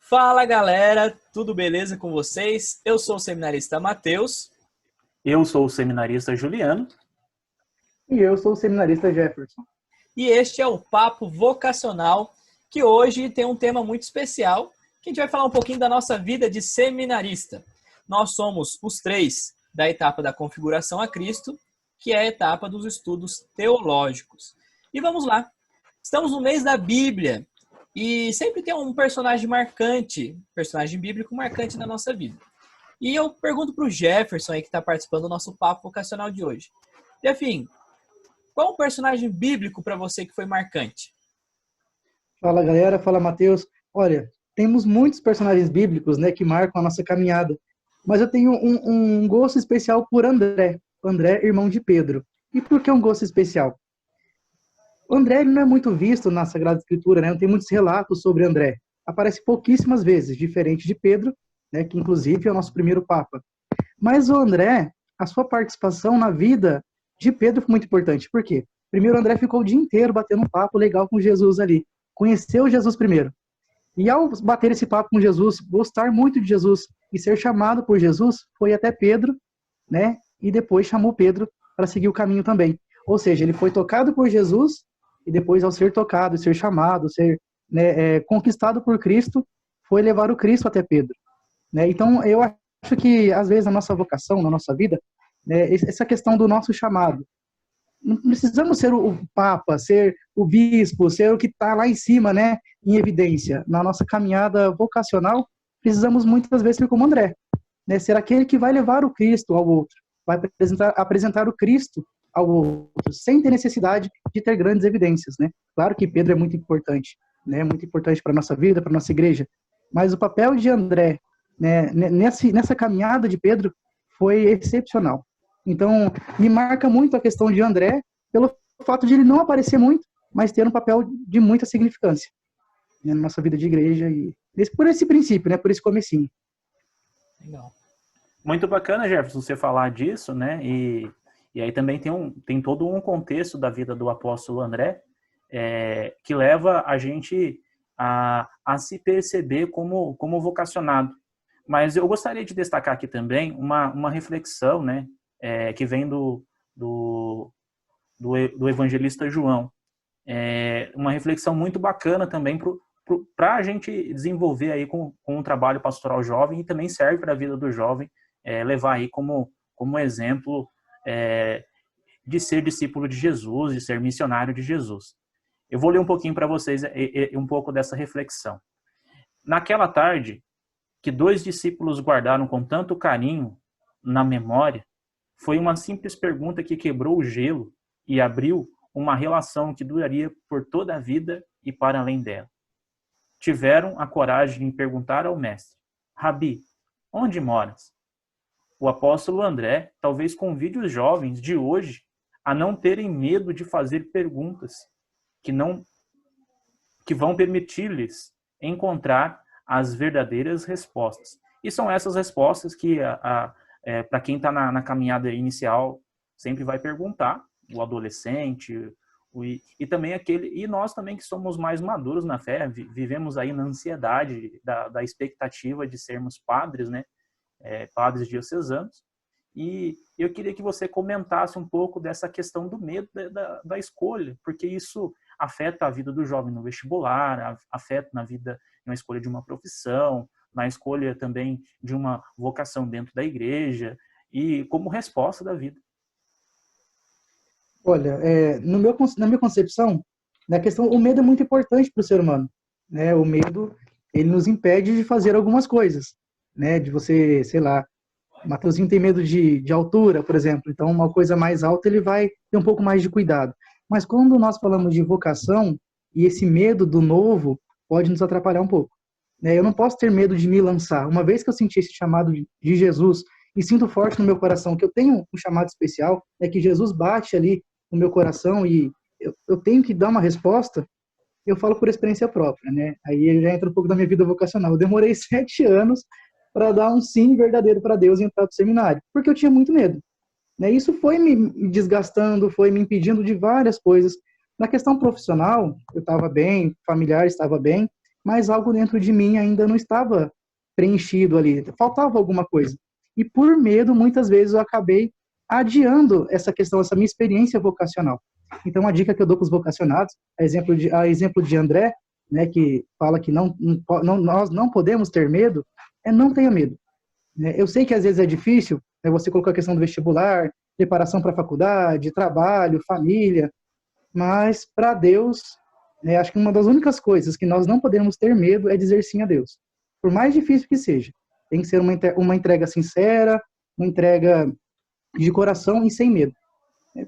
Fala galera, tudo beleza com vocês? Eu sou o seminarista Matheus. Eu sou o seminarista Juliano. E eu sou o seminarista Jefferson. E este é o Papo Vocacional, que hoje tem um tema muito especial, que a gente vai falar um pouquinho da nossa vida de seminarista. Nós somos os três da etapa da configuração a Cristo, que é a etapa dos estudos teológicos. E vamos lá. Estamos no mês da Bíblia e sempre tem um personagem marcante, personagem bíblico marcante na nossa vida. E eu pergunto para o Jefferson aí que está participando do nosso Papo Vocacional de hoje. Jefim, qual o personagem bíblico para você que foi marcante? Fala galera, fala Matheus. Olha, temos muitos personagens bíblicos, né, que marcam a nossa caminhada. Mas eu tenho um gosto especial por André. André, irmão de Pedro. E por que um gosto especial? O André ele não é muito visto na Sagrada Escritura, né? Não tem muitos relatos sobre André. Aparece pouquíssimas vezes, diferente de Pedro, né, que inclusive é o nosso primeiro Papa. Mas o André, a sua participação na vida de Pedro foi muito importante. Por quê? Primeiro, o André ficou o dia inteiro batendo um papo legal com Jesus ali. Conheceu Jesus primeiro. E ao bater esse papo com Jesus, gostar muito de Jesus e ser chamado por Jesus, foi até Pedro, né? E depois chamou Pedro para seguir o caminho também. Ou seja, ele foi tocado por Jesus e depois, ao ser tocado, ser chamado, ser conquistado por Cristo, foi levar o Cristo até Pedro. Né? Então, eu acho que, às vezes, na nossa vocação, na nossa vida, né, essa questão do nosso chamado, não precisamos ser o Papa, ser o Bispo, ser o que está lá em cima, né, em evidência. Na nossa caminhada vocacional, precisamos muitas vezes ser como André, né, ser aquele que vai levar o Cristo ao outro, vai apresentar o Cristo ao outro, sem ter necessidade de ter grandes evidências. Né? Claro que Pedro é muito importante, né, muito importante para a nossa vida, para a nossa igreja, mas o papel de André, né, nessa caminhada de Pedro, foi excepcional. Então, me marca muito a questão de André, pelo fato de ele não aparecer muito, mas ter um papel de muita significância, né, na nossa vida de igreja, e por esse princípio, né, por esse comecinho. Legal. Muito bacana, Jefferson, você falar disso, né? E aí também tem todo um contexto da vida do apóstolo André, que leva a gente a se perceber como vocacionado. Mas eu gostaria de destacar aqui também uma reflexão, né, que vem do evangelista João. Uma reflexão muito bacana também para a gente desenvolver aí com um trabalho pastoral jovem, e também serve para a vida do jovem, levar aí como exemplo de ser discípulo de Jesus, de ser missionário de Jesus. Eu vou ler um pouquinho para vocês um pouco dessa reflexão. Naquela tarde, que 2 discípulos guardaram com tanto carinho na memória, foi uma simples pergunta que quebrou o gelo e abriu uma relação que duraria por toda a vida e para além dela. Tiveram a coragem de perguntar ao mestre: Rabi, onde moras? O apóstolo André talvez convide os jovens de hoje a não terem medo de fazer perguntas que vão permitir-lhes encontrar as verdadeiras respostas. E são essas respostas que, para quem está na caminhada inicial, sempre vai perguntar, o adolescente, e também e nós também que somos mais maduros na fé, vivemos aí na ansiedade da expectativa de sermos padres, né? Padres diocesanos. E eu queria que você comentasse um pouco dessa questão do medo da escolha, porque isso afeta a vida do jovem no vestibular, afeta na vida, na escolha de uma profissão, na escolha também de uma vocação dentro da igreja, e como resposta da vida. Olha, na minha concepção, na questão, o medo é muito importante para o ser humano. Né? O medo, ele nos impede de fazer algumas coisas. Né? De você, sei lá, Mateuzinho tem medo de altura, por exemplo. Então, uma coisa mais alta, ele vai ter um pouco mais de cuidado. Mas quando nós falamos de vocação, e esse medo do novo pode nos atrapalhar um pouco. Né? Eu não posso ter medo de me lançar. Uma vez que eu senti esse chamado de Jesus, e sinto forte no meu coração que eu tenho um chamado especial, que Jesus bate ali no meu coração e eu tenho que dar uma resposta, eu falo por experiência própria. Né? Aí já entra um pouco da minha vida vocacional. Eu demorei 7 anos para dar um sim verdadeiro para Deus e entrar para o seminário, porque eu tinha muito medo. Né? Isso foi me desgastando, foi me impedindo de várias coisas. Na questão profissional, eu estava bem, familiar estava bem, mas algo dentro de mim ainda não estava preenchido ali, faltava alguma coisa. E por medo, muitas vezes eu acabei adiando essa questão, essa minha experiência vocacional. Então, a dica que eu dou para os vocacionados, a exemplo de André, né, que fala que nós não podemos ter medo, não tenha medo. Eu sei que às vezes é difícil, né, você colocar a questão do vestibular, preparação para a faculdade, trabalho, família, mas para Deus, acho que uma das únicas coisas que nós não podemos ter medo é dizer sim a Deus. Por mais difícil que seja, tem que ser uma entrega sincera, uma entrega de coração e sem medo.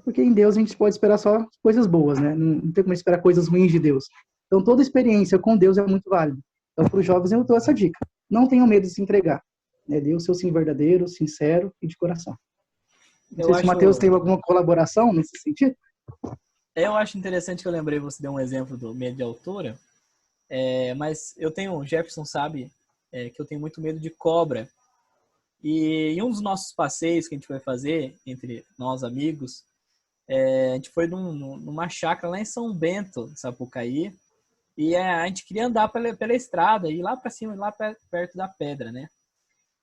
Porque em Deus a gente pode esperar só coisas boas, né? Não tem como esperar coisas ruins de Deus. Então toda experiência com Deus é muito válida. Então para os jovens eu dou essa dica. Não tenham medo de se entregar. Dê o seu sim verdadeiro, sincero e de coração. Não sei se o Matheus tem alguma colaboração nesse sentido. Eu acho interessante que eu lembrei, você deu um exemplo do medo de altura, mas o Jefferson sabe que eu tenho muito medo de cobra. E em um dos nossos passeios que a gente foi fazer, entre nós amigos, a gente foi numa chácara lá em São Bento, Sapucaí, e a gente queria andar pela estrada, ir lá para cima, lá perto da pedra, né?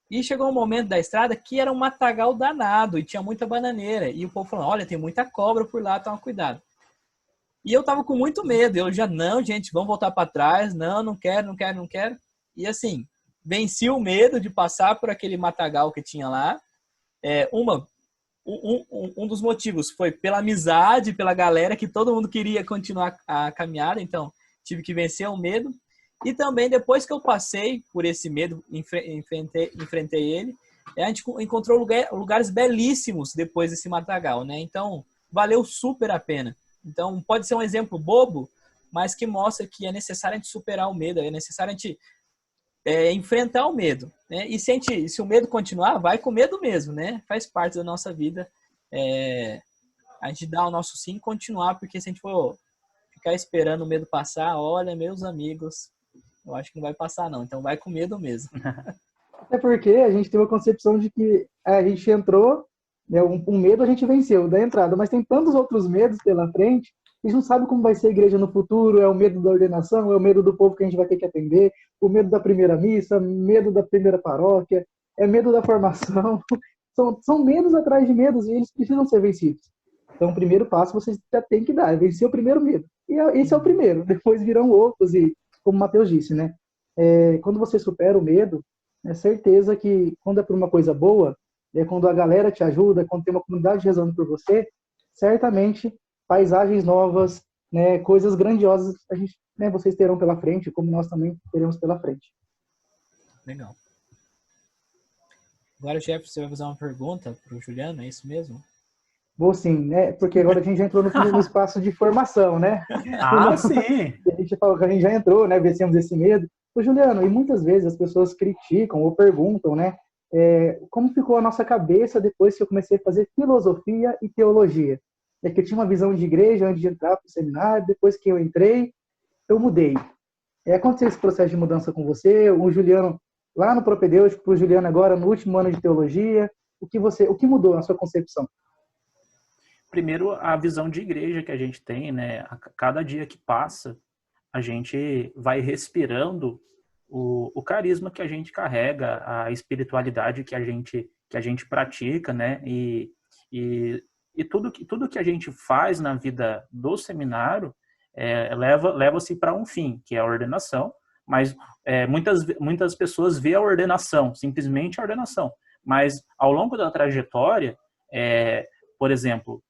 E chegou um momento da estrada que era um matagal danado e tinha muita bananeira. E o povo falou, olha, tem muita cobra por lá, toma cuidado. E eu tava com muito medo. Eu já, não, gente, vamos voltar para trás. Não quero. E assim, venci o medo de passar por aquele matagal que tinha lá. Um dos motivos foi pela amizade, pela galera, que todo mundo queria continuar a caminhada. Então, tive que vencer o medo. E também, depois que eu passei por esse medo, enfrentei ele, a gente encontrou lugares belíssimos depois desse matagal, né? Então, valeu super a pena. Então, pode ser um exemplo bobo, mas que mostra que é necessário a gente superar o medo, é necessário a gente enfrentar o medo, né? E se o medo continuar, vai com medo mesmo, né? Faz parte da nossa vida. A gente dá o nosso sim e continuar, porque se a gente for ficar esperando o medo passar, olha, meus amigos, eu acho que não vai passar não, então vai com medo mesmo. Até porque a gente tem uma concepção de que a gente entrou, né, um medo a gente venceu da entrada, mas tem tantos outros medos pela frente, a gente não sabe como vai ser a igreja no futuro, é o medo da ordenação, é o medo do povo que a gente vai ter que atender, o medo da primeira missa, medo da primeira paróquia, é medo da formação, são medos atrás de medos e eles precisam ser vencidos. Então o primeiro passo você já tem que dar, é vencer o primeiro medo. E esse é o primeiro, depois virão outros e como o Matheus disse, né? Quando você supera o medo, é certeza que quando é por uma coisa boa, quando a galera te ajuda, quando tem uma comunidade rezando por você, certamente paisagens novas, né, coisas grandiosas vocês terão pela frente, como nós também teremos pela frente. Legal. Agora, Jefferson, você vai fazer uma pergunta para o Juliano, é isso mesmo? Vou sim, né? Porque agora a gente já entrou no espaço de formação, né? Sim! A gente falou que a gente já entrou, né? Vencemos esse medo. Ô, Juliano, e muitas vezes as pessoas criticam ou perguntam, né? Como ficou a nossa cabeça depois que eu comecei a fazer filosofia e teologia? É que eu tinha uma visão de igreja antes de entrar para o seminário, depois que eu entrei, eu mudei. Aconteceu esse processo de mudança com você, o Juliano lá no propedêutico, para o Juliano agora no último ano de teologia, o que mudou na sua concepção? Primeiro, a visão de igreja que a gente tem, né? A cada dia que passa, a gente vai respirando o carisma que a gente carrega, a espiritualidade que a gente pratica, né? E tudo que a gente faz na vida do seminário leva-se para um fim, que é a ordenação. Mas muitas pessoas veem a ordenação, simplesmente a ordenação. Mas ao longo da trajetória, por exemplo,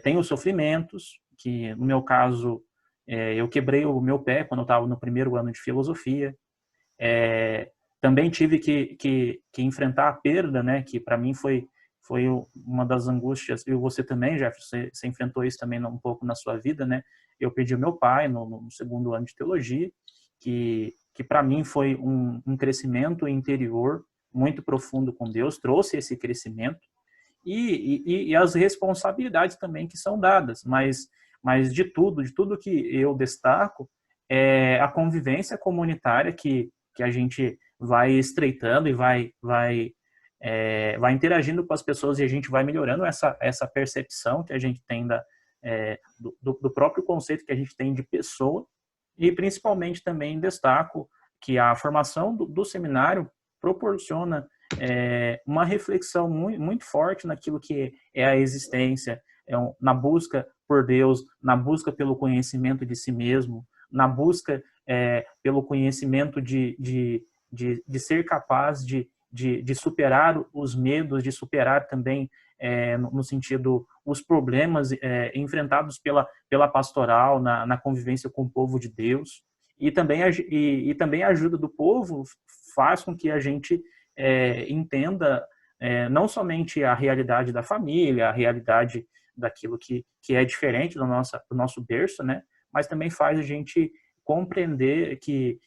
tem os sofrimentos, que no meu caso, eu quebrei o meu pé quando eu estava no primeiro ano de filosofia. Também tive que enfrentar a perda, né, que para mim foi uma das angústias, e você também, Jefferson, você enfrentou isso também um pouco na sua vida, né? Eu perdi o meu pai no segundo ano de teologia, que para mim foi um crescimento interior muito profundo com Deus, trouxe esse crescimento, e as responsabilidades também que são dadas, mas de tudo que eu destaco é a convivência comunitária que a gente vai estreitando e vai interagindo com as pessoas, e a gente vai melhorando essa percepção que a gente tem do próprio conceito que a gente tem de pessoa, E principalmente também destaco que a formação do seminário proporciona uma reflexão muito forte naquilo que é a existência, na busca por Deus, na busca pelo conhecimento de si mesmo, na busca pelo conhecimento de ser capaz de superar os medos, de superar também, no sentido, os problemas enfrentados pela pastoral, na convivência com o povo de Deus. E também a ajuda do povo faz com que a gente entenda não somente a realidade da família, a realidade daquilo que é diferente do nosso berço, né? Mas também faz a gente compreender que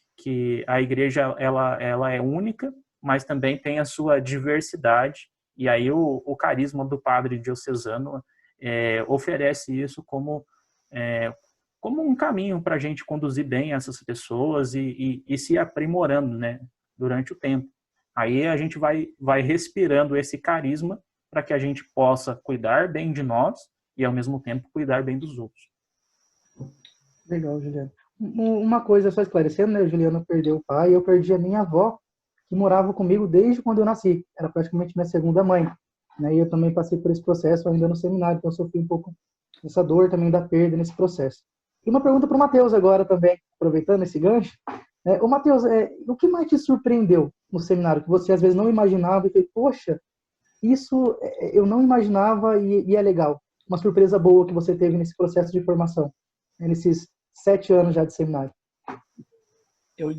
a igreja ela é única, mas também tem a sua diversidade, e aí o carisma do padre diocesano oferece isso como um caminho para a gente conduzir bem essas pessoas e se aprimorando, né, durante o tempo. Aí a gente vai respirando esse carisma para que a gente possa cuidar bem de nós e, ao mesmo tempo, cuidar bem dos outros. Legal, Juliano. Uma coisa só esclarecendo, né? O Juliano perdeu o pai e eu perdi a minha avó, que morava comigo desde quando eu nasci. Era praticamente minha segunda mãe. Né? E eu também passei por esse processo ainda no seminário, então eu sofri um pouco dessa dor também da perda nesse processo. E uma pergunta para o Matheus agora também, aproveitando esse gancho. Ô, Matheus, o que mais te surpreendeu no seminário, que você às vezes não imaginava e fez, poxa, isso eu não imaginava e é legal? Uma surpresa boa que você teve nesse processo de formação, nesses 7 anos já de seminário. Eu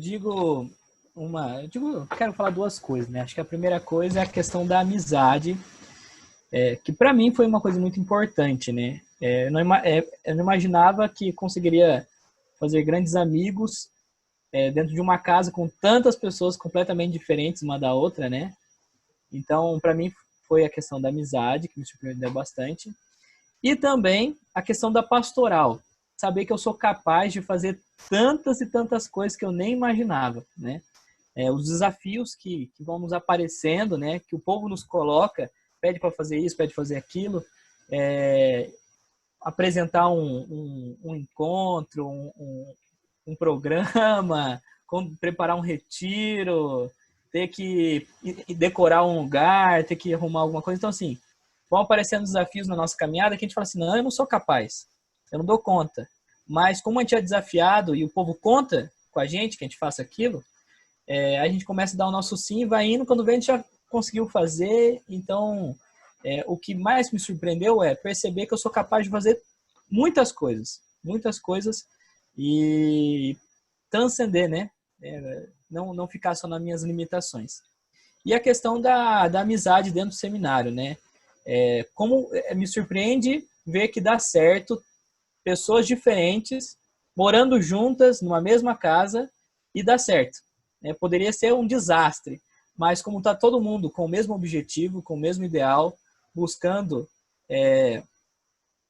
quero falar duas coisas, né? Acho que a primeira coisa é a questão da amizade, que para mim foi uma coisa muito importante, né? Eu não imaginava que conseguiria fazer grandes amigos dentro de uma casa com tantas pessoas completamente diferentes uma da outra, né? Então, para mim, foi a questão da amizade, que me surpreendeu bastante. E também a questão da pastoral. Saber que eu sou capaz de fazer tantas e tantas coisas que eu nem imaginava, né? Os desafios que vão nos aparecendo, né? Que o povo nos coloca, pede para fazer isso, pede para fazer aquilo. Apresentar um encontro, um programa, preparar um retiro, ter que decorar um lugar, ter que arrumar alguma coisa. Então, assim, vão aparecendo desafios na nossa caminhada que a gente fala assim, não, eu não sou capaz, eu não dou conta. Mas como a gente é desafiado e o povo conta com a gente que a gente faça aquilo, a gente começa a dar o nosso sim, vai indo, quando vem a gente já conseguiu fazer. Então, o que mais me surpreendeu é perceber que eu sou capaz de fazer muitas coisas e transcender, né? Não ficar só nas minhas limitações. E a questão da amizade dentro do seminário, né? Como me surpreende ver que dá certo pessoas diferentes morando juntas numa mesma casa e dá certo. Poderia ser um desastre, mas como está todo mundo com o mesmo objetivo, com o mesmo ideal, buscando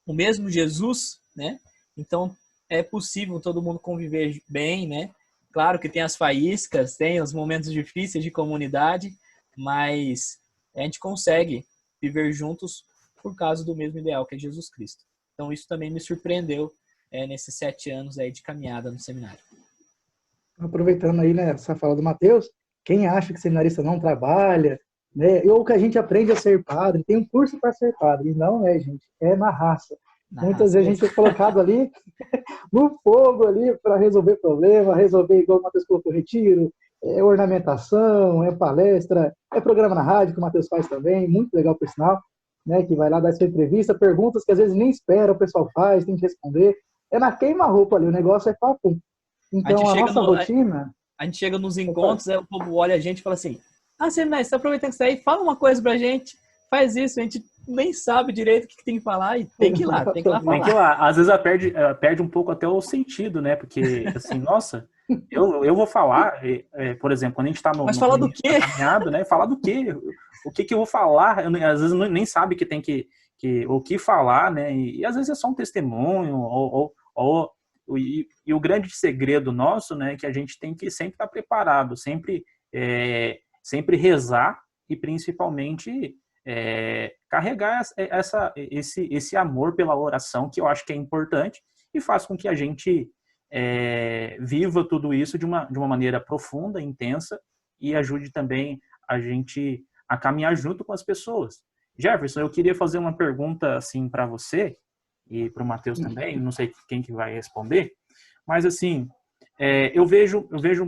o mesmo Jesus, né? Então é possível todo mundo conviver bem, né? Claro que tem as faíscas, tem os momentos difíceis de comunidade, mas a gente consegue viver juntos por causa do mesmo ideal, que é Jesus Cristo. Então isso também me surpreendeu nesses 7 anos aí de caminhada no seminário. Aproveitando aí, né, essa fala do Matheus, quem acha que seminarista não trabalha, né, ou que a gente aprende a ser padre, tem um curso para ser padre, e não gente, é na raça. Muitas vezes a gente é colocado ali no fogo ali para resolver problema, resolver, igual o Matheus colocou, retiro, ornamentação, palestra, programa na rádio que o Matheus faz também, muito legal por sinal, né, que vai lá dar sua entrevista, perguntas que às vezes nem espera, o pessoal faz, tem que responder, na queima-roupa ali, o negócio é papo. Então a nossa rotina... A gente chega nos encontros, o povo olha a gente e fala assim, Seminarista, você tá aproveitando que você tá aí, fala uma coisa pra gente, faz isso, a gente nem sabe direito o que tem que falar e tem que ir lá, tem que ir lá falar. Tem que ir lá. Às vezes perde um pouco até o sentido, né? Porque, assim, nossa, eu vou falar, por exemplo, quando a gente tá Mas falar do quê? Caminhado, né? Falar do quê? O que eu vou falar? Às vezes nem sabe que tem o que falar, né? E às vezes é só um testemunho, e o grande segredo nosso, né? Que a gente tem que sempre estar preparado, sempre rezar e principalmente carregar esse amor pela oração, que eu acho que é importante e faz com que a gente viva tudo isso de uma maneira profunda, intensa, e ajude também a gente a caminhar junto com as pessoas. Jefferson, eu queria fazer uma pergunta assim para você e para o Matheus também, não sei quem que vai responder, mas assim, eu vejo de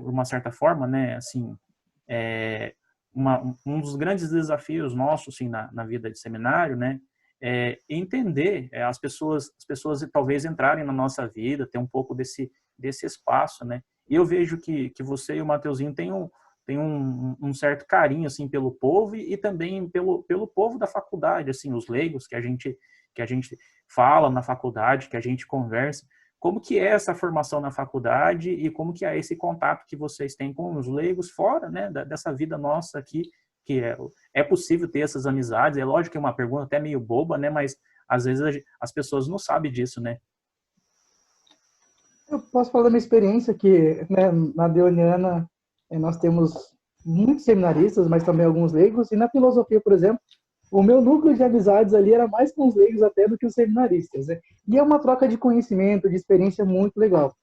uma certa forma, né, assim, um dos grandes desafios nossos assim, na vida de seminário, né, entender as pessoas talvez entrarem na nossa vida, ter um pouco desse espaço, né? E eu vejo que você e o Mateuzinho têm um certo carinho assim pelo povo e também pelo povo da faculdade, assim, os leigos que a gente fala na faculdade, que a gente conversa. Como que é essa formação na faculdade e como que é esse contato que vocês têm com os leigos fora, né, dessa vida nossa aqui, que é possível ter essas amizades? É lógico que é uma pergunta até meio boba, né, mas às vezes as pessoas não sabem disso, né? Eu posso falar da minha experiência que, né, na Deoniana nós temos muitos seminaristas, mas também alguns leigos, e na filosofia, por exemplo, o meu núcleo de amizades ali era mais com os leigos até do que os seminaristas, né? E é uma troca de conhecimento, de experiência muito legal.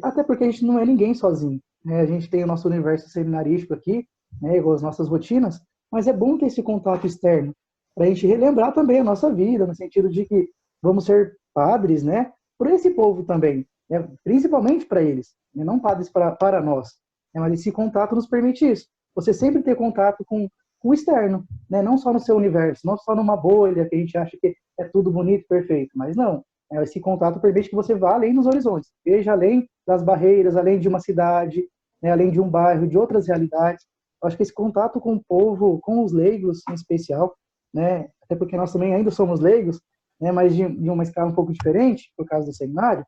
Até porque a gente não é ninguém sozinho, né? A gente tem o nosso universo seminarístico aqui, né, com as nossas rotinas, mas é bom ter esse contato externo, para a gente relembrar também a nossa vida, no sentido de que vamos ser padres, né, por esse povo também, né, principalmente para eles, né, não padres para nós, né, mas esse contato nos permite isso. Você sempre ter contato com o externo, né, não só no seu universo, não só numa bolha que a gente acha que é tudo bonito, perfeito, mas não. Esse contato permite que você vá além dos horizontes, veja além das barreiras, além de uma cidade, né, além de um bairro, de outras realidades. Eu acho que esse contato com o povo, com os leigos em especial, né, até porque nós também ainda somos leigos, né, mas de uma escala um pouco diferente, por causa do seminário,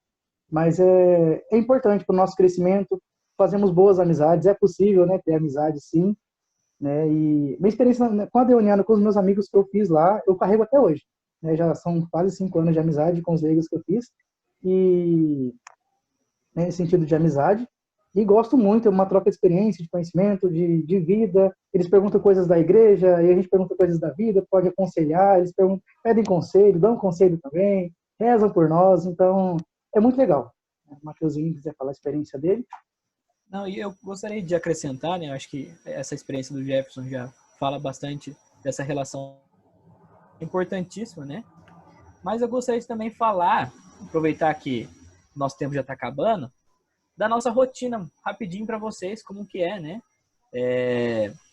mas é importante para o nosso crescimento, fazemos boas amizades, é possível, né, ter amizade sim, né, e minha experiência com a Deoniana, com os meus amigos que eu fiz lá, eu carrego até hoje, né, já são quase 5 anos de amizade com os leigos que eu fiz, e né, nesse sentido de amizade, e gosto muito, é uma troca de experiência, de conhecimento, de vida. Eles perguntam coisas da igreja, e a gente pergunta coisas da vida, pode aconselhar, eles pedem conselho, dão conselho também, rezam por nós, então é muito legal. O Mateuzinho quiser falar a experiência dele. Não, e eu gostaria de acrescentar, né, eu acho que essa experiência do Jefferson já fala bastante dessa relação importantíssima, né? Mas eu gostaria de também falar, aproveitar que nosso tempo já está acabando, da nossa rotina, rapidinho para vocês, como que é, né?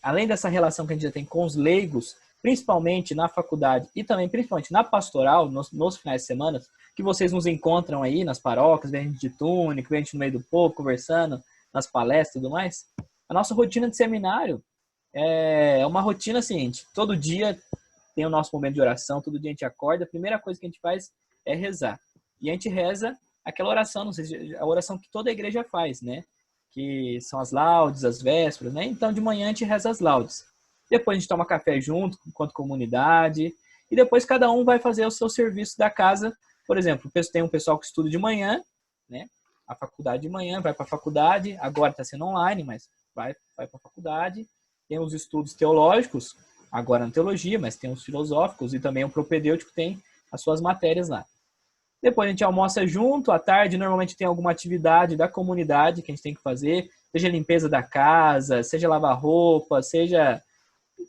Além dessa relação que a gente já tem com os leigos, principalmente na faculdade e também principalmente na pastoral, nos finais de semana, que vocês nos encontram aí nas paróquias, vem a gente de túnica, vem a gente no meio do povo, conversando, nas palestras e tudo mais. A nossa rotina de seminário é uma rotina seguinte, todo dia tem o nosso momento de oração, todo dia a gente acorda, a primeira coisa que a gente faz é rezar. E a gente reza aquela oração, não sei, a oração que toda a igreja faz, né? Que são as laudes, as vésperas, né? Então, de manhã a gente reza as laudes. Depois a gente toma café junto, enquanto comunidade. E depois cada um vai fazer o seu serviço da casa. Por exemplo, tem um pessoal que estuda de manhã, né? A faculdade de manhã, vai para a faculdade. Agora está sendo online, mas vai para a faculdade. Tem os estudos teológicos, agora na teologia, mas tem os filosóficos e também o propedêutico tem as suas matérias lá. Depois a gente almoça junto, à tarde normalmente tem alguma atividade da comunidade que a gente tem que fazer, seja limpeza da casa, seja lavar roupa, seja...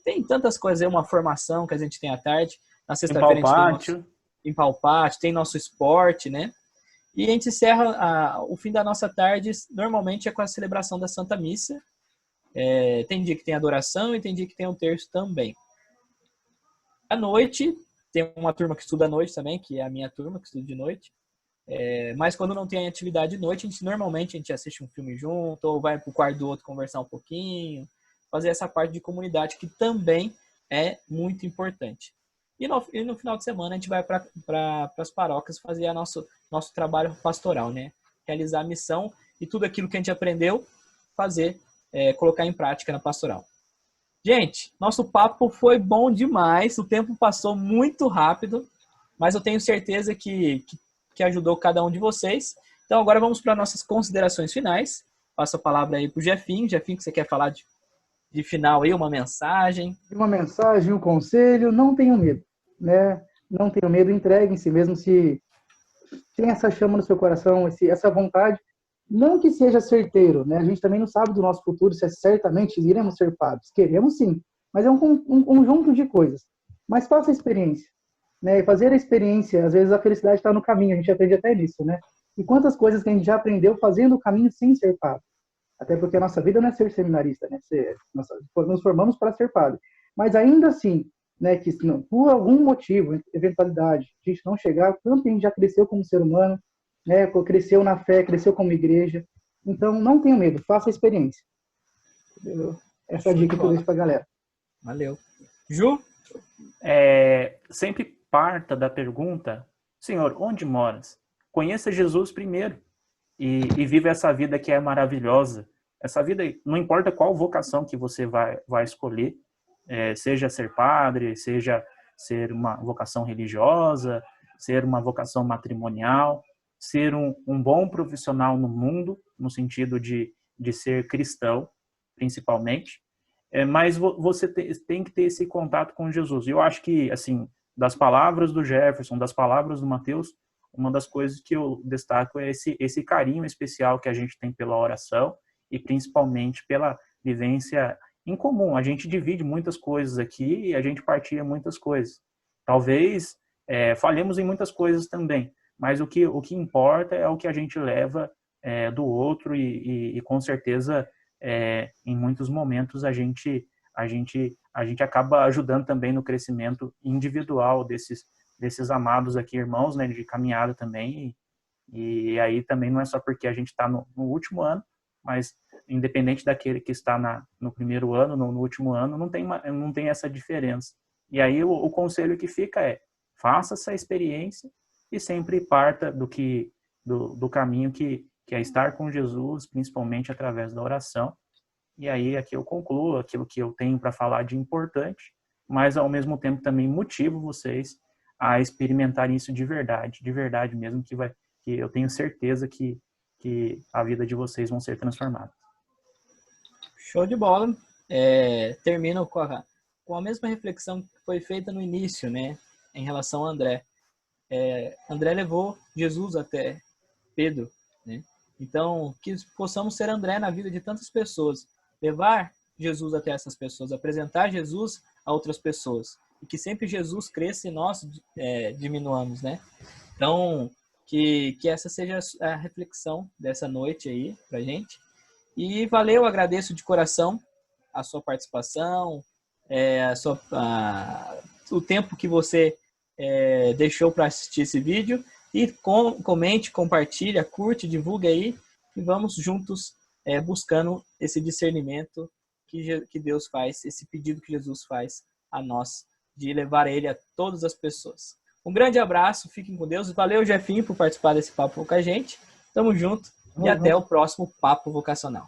Tem tantas coisas aí, uma formação que a gente tem à tarde. Na sexta-feira a gente tem limpar o pátio, tem nosso esporte, né? E a gente encerra o fim da nossa tarde, normalmente é com a celebração da Santa Missa. Tem dia que tem adoração e tem dia que tem um terço também. À noite... Tem uma turma que estuda à noite também, que é a minha turma, que estuda de noite. Mas quando não tem atividade de noite, normalmente a gente assiste um filme junto, ou vai pro quarto do outro conversar um pouquinho, fazer essa parte de comunidade, que também é muito importante. E no final de semana a gente vai para as paróquias fazer nosso trabalho pastoral, né? Realizar a missão e tudo aquilo que a gente aprendeu, colocar em prática na pastoral. Gente, nosso papo foi bom demais, o tempo passou muito rápido, mas eu tenho certeza que ajudou cada um de vocês. Então agora vamos para nossas considerações finais. Passo a palavra aí para o Jefinho. Jefinho, que você quer falar de final aí, uma mensagem? Uma mensagem, um conselho, não tenham medo, né? Não tenham medo, entreguem-se, mesmo se tem essa chama no seu coração, essa vontade, não que seja certeiro, né? A gente também não sabe do nosso futuro se certamente iremos ser padres. Queremos sim, mas é um conjunto de coisas. Mas faça a experiência, né? E fazer a experiência, às vezes a felicidade está no caminho, a gente aprende até nisso, né? E quantas coisas que a gente já aprendeu fazendo o caminho sem ser padre. Até porque a nossa vida não é ser seminarista, né? Nós nos formamos para ser padre. Mas ainda assim, né, que por algum motivo, eventualidade, a gente não chegar, tanto que a gente já cresceu como ser humano, né, cresceu na fé, cresceu como igreja. Então, não tenha medo, faça a experiência. Entendeu? Essa é a dica que eu deixo para a galera. Valeu. Ju? Sempre parta da pergunta, Senhor, onde moras? Conheça Jesus primeiro e viva essa vida que é maravilhosa. Essa vida, não importa qual vocação que você vai escolher, seja ser padre, seja ser uma vocação religiosa, ser uma vocação matrimonial, ser um bom profissional no mundo, no sentido de ser cristão, principalmente, mas você tem que ter esse contato com Jesus. E eu acho que, assim, das palavras do Jefferson, das palavras do Mateus, uma das coisas que eu destaco é esse carinho especial que a gente tem pela oração e principalmente pela vivência em comum. A gente divide muitas coisas aqui e a gente partilha muitas coisas. Talvez falhemos em muitas coisas também, mas o que importa é o que a gente leva do outro e com certeza em muitos momentos a gente acaba ajudando também no crescimento individual desses amados aqui, irmãos, né, de caminhada também. E aí também não é só porque a gente está no último ano, mas independente daquele que está no primeiro ano, no último ano, não tem essa diferença. E aí o conselho que fica faça essa experiência e sempre parta do caminho que é estar com Jesus, principalmente através da oração. E aí aqui eu concluo aquilo que eu tenho para falar de importante, mas ao mesmo tempo também motivo vocês a experimentarem isso de verdade mesmo, que eu tenho certeza que a vida de vocês vão ser transformadas. Show de bola. Termino com a mesma reflexão que foi feita no início, né, em relação a André. André levou Jesus até Pedro, né? Então, que possamos ser André na vida de tantas pessoas, levar Jesus até essas pessoas, apresentar Jesus a outras pessoas, e que sempre Jesus cresça e nós diminuamos, né? Então, que essa seja a reflexão dessa noite aí pra gente. E valeu, agradeço de coração a sua participação, o tempo que você deixou para assistir esse vídeo. E comente, compartilha, curte, divulga aí e vamos juntos buscando esse discernimento que Deus faz, esse pedido que Jesus faz a nós de levar ele a todas as pessoas. Um grande abraço, fiquem com Deus. Valeu, Jefinho, por participar desse papo com a gente. Tamo junto e até o próximo Papo Vocacional.